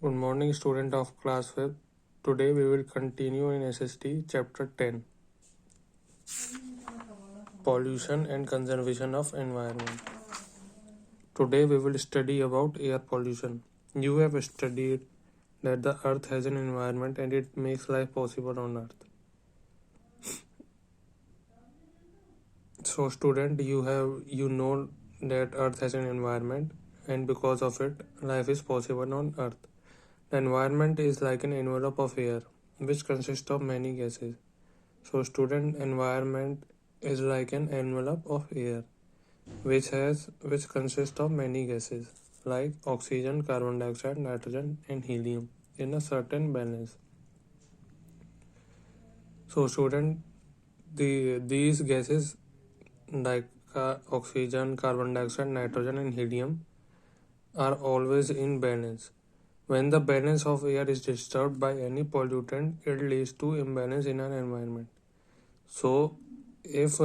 Good morning, student of class 5th. Today we will continue in SST chapter 10, Pollution and Conservation of Environment. Today we will study about air pollution. You have studied that the earth has an environment and it makes life possible on earth. So student, you know that earth has an environment and because of it life is possible on earth. The environment is like an envelope of air which consists of many gases. So student, environment is like an envelope of air which consists of many gases like oxygen, carbon dioxide, nitrogen and helium in a certain balance. So student, these gases like oxygen, carbon dioxide, nitrogen and helium are always in balance. When the balance of air is disturbed by any pollutant, it leads to imbalance in an environment. So if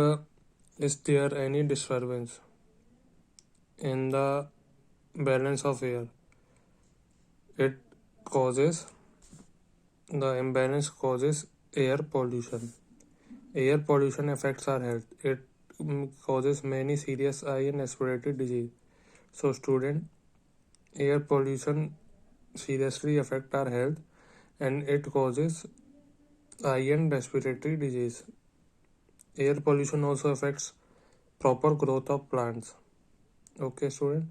is there any disturbance in the balance of air, it causes the imbalance causes air pollution. Air pollution affects our health. It causes many serious eye and respiratory disease. So student, air pollution seriously affect our health and it causes eye and respiratory disease. Air pollution also affects proper growth of plants. Okay student.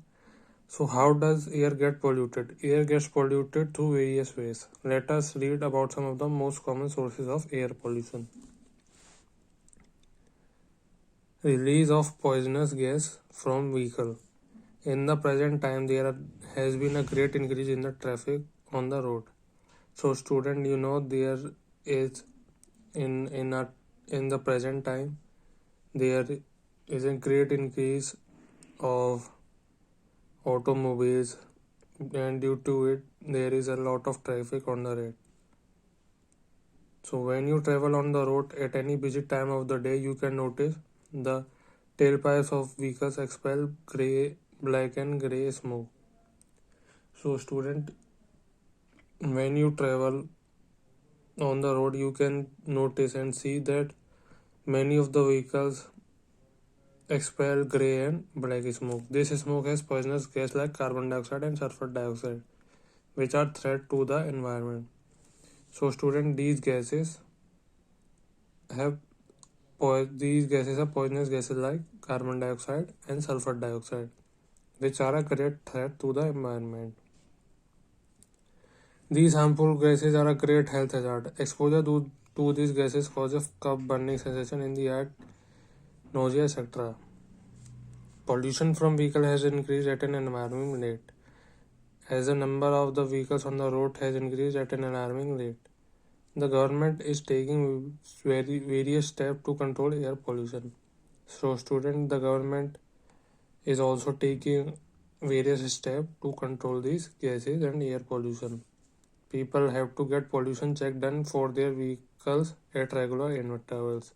So how does air get polluted? Air gets polluted through various ways. Let us read about some of the most common sources of air pollution. Release of poisonous gas from vehicle. In the present time, there has been a great increase in the traffic on the road. So student, you know there is in the present time there is a great increase of automobiles and due to it there is a lot of traffic on the road. So when you travel on the road at any busy time of the day, you can notice the tailpipes of vehicles expel black and grey smoke. So student, when you travel on the road, you can notice and see that many of the vehicles expel grey and black smoke. This smoke has poisonous gas like carbon dioxide and sulfur dioxide, which are threat to the environment. So student, these gases are poisonous gases like carbon dioxide and sulfur dioxide, which are a great threat to the environment. These harmful gases are a great health hazard. Exposure to these gases causes cup burning sensation in the head, nausea, etc. Pollution from vehicle has increased at an alarming rate. As the number of the vehicles on the road has increased at an alarming rate, the government is taking various steps to control air pollution. So student, the government is also taking various steps to control these gases and air pollution. People have to get pollution check done for their vehicles at regular intervals.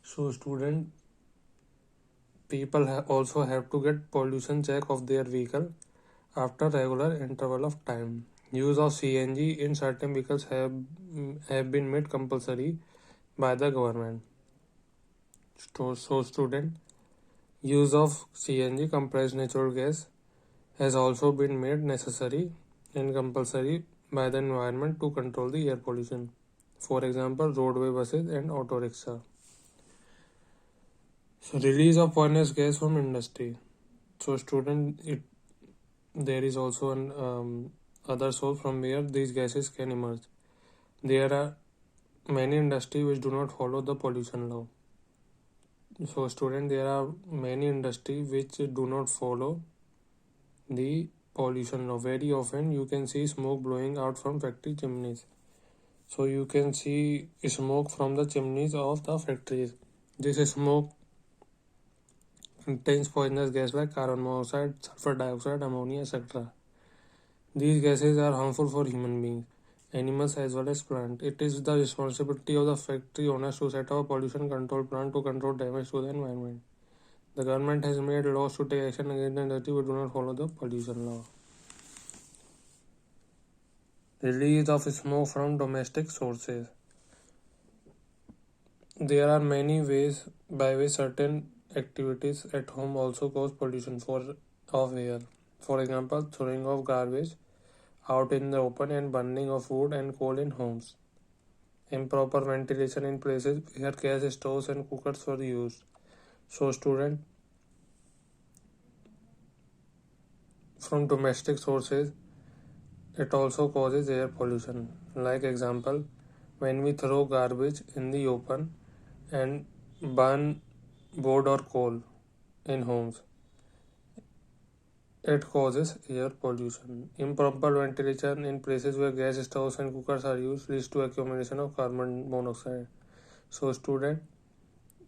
So student, people also have to get pollution check of their vehicle after regular interval of time. Use of CNG in certain vehicles have been made compulsory by the government. So student, use of CNG compressed natural gas has also been made necessary and compulsory by the environment to control the air pollution. For example, roadway buses and auto rickshaw. So release of poisonous gas from industry. So student, there is also an other source from where these gases can emerge. There are many industries which do not follow the pollution law. So student, there are many industries which do not follow the pollution law. Very often you can see smoke blowing out from factory chimneys. So you can see smoke from the chimneys of the factories. This smoke contains poisonous gas like carbon monoxide, sulfur dioxide, ammonia, etc. These gases are harmful for human beings, animals as well as plants. It is the responsibility of the factory owners to set up a pollution control plan to control damage to the environment. The government has made laws to take action against the industry who do not follow the pollution law. Release of smoke from domestic sources. There are many ways by which certain activities at home also cause pollution of air. For example, throwing of garbage out in the open and burning of wood and coal in homes. Improper ventilation in places where gas stoves and cookers were used. So, student, from domestic sources, it also causes air pollution. Like example, when we throw garbage in the open and burn wood or coal in homes, it causes air pollution. Improper ventilation in places where gas stoves and cookers are used leads to accumulation of carbon monoxide. So, student,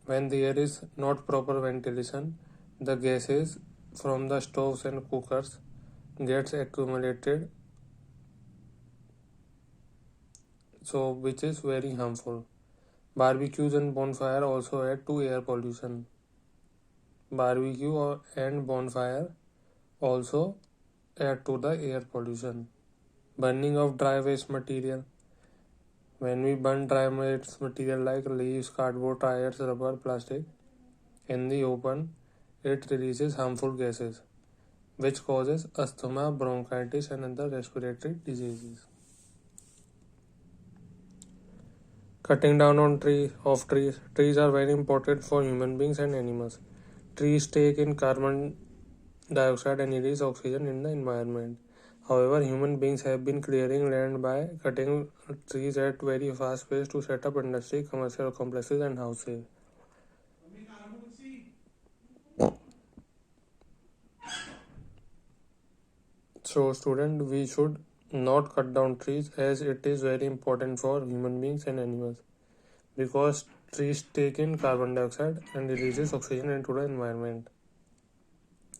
when there is not proper ventilation, the gases from the stoves and cookers gets accumulated, so which is very harmful. Barbecues and bonfire also add to air pollution. And bonfire also add to the air pollution. Burning of dry waste material. When we burn dry waste material like leaves, cardboard, tires, rubber, plastic in the open, it releases harmful gases, which causes asthma, bronchitis, and other respiratory diseases. Cutting down on trees. Trees are very important for human beings and animals. Trees take in carbon dioxide and release oxygen in the environment. However, human beings have been clearing land by cutting trees at very fast pace to set up industry, commercial complexes, and houses. So, student, we should not cut down trees as it is very important for human beings and animals because trees take in carbon dioxide and releases oxygen into the environment.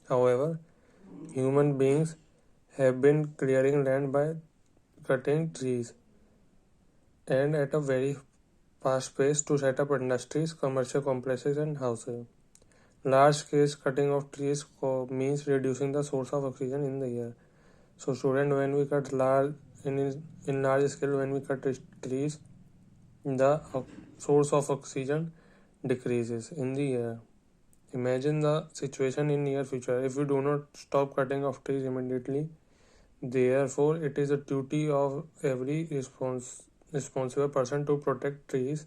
However, human beings have been clearing land by cutting trees and at a very fast pace to set up industries, commercial complexes, and houses. Large scale cutting of trees means reducing the source of oxygen in the air. So, student, when we cut in large scale, when we cut trees, the source of oxygen decreases in the air. Imagine the situation in near future. If we do not stop cutting of trees immediately, therefore it is a duty of every responsible person to protect trees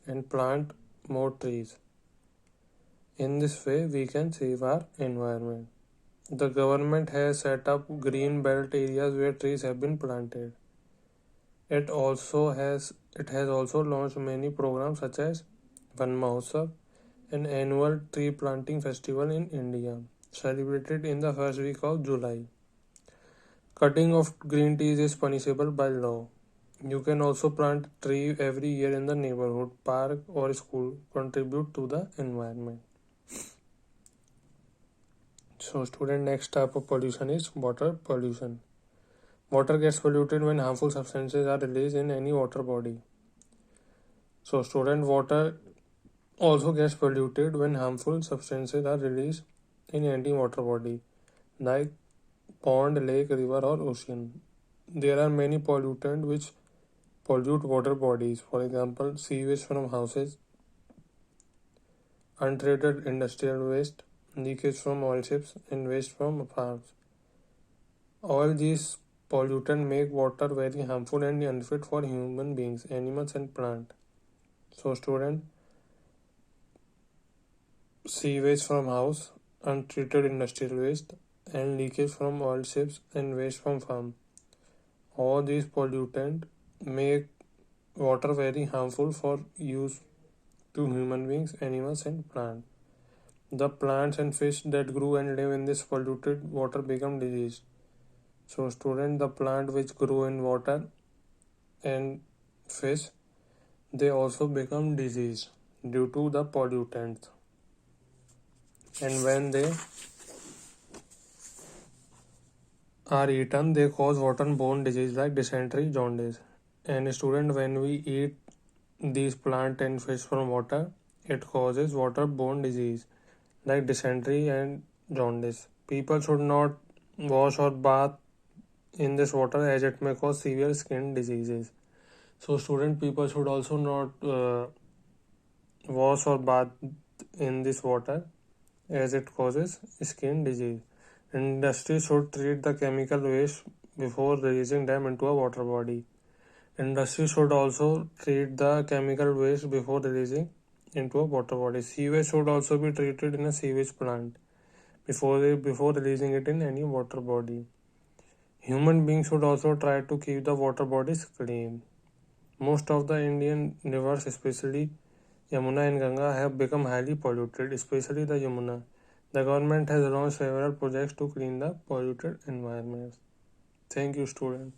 and plant more trees. In this way, we can save our environment. The government has set up green belt areas where trees have been planted. It has also launched many programs such as Van Mahotsav, an annual tree planting festival in India, celebrated in the first week of July. Cutting of green trees is punishable by law. You can also plant a tree every year in the neighborhood, park, or school. Contribute to the environment. So, student, next type of pollution is water pollution. Water gets polluted when harmful substances are released in any water body. So, student, water also gets polluted when harmful substances are released in any water body, like pond, lake, river, or ocean. There are many pollutants which pollute water bodies. For example, sewage from houses, untreated industrial waste, leakage from oil ships, and waste from farms. All these pollutants make water very harmful and unfit for human beings, animals, and plants. So, student, sewage from house, untreated industrial waste, and leakage from oil ships and waste from farm. All these pollutants make water very harmful for use to human beings, animals, and plants. The plants and fish that grew and live in this polluted water become diseased. So, student, the plant which grew in water and fish, they also become diseased due to the pollutants. And when they are eaten, they cause waterborne disease like dysentery, jaundice. And student, when we eat these plant and fish from water, it causes waterborne disease like dysentery and jaundice. People should not wash or bath in this water as it may cause severe skin diseases. So student people should also not wash or bath in this water as it causes skin disease. Industry should treat the chemical waste before releasing them into a water body. Industry should also treat the chemical waste before releasing into a water body. Sewage should also be treated in a sewage plant before releasing it in any water body. Human beings should also try to keep the water bodies clean. Most of the Indian rivers, especially Yamuna and Ganga, have become highly polluted, especially the Yamuna. The government has launched several projects to clean the polluted environments. Thank you, students.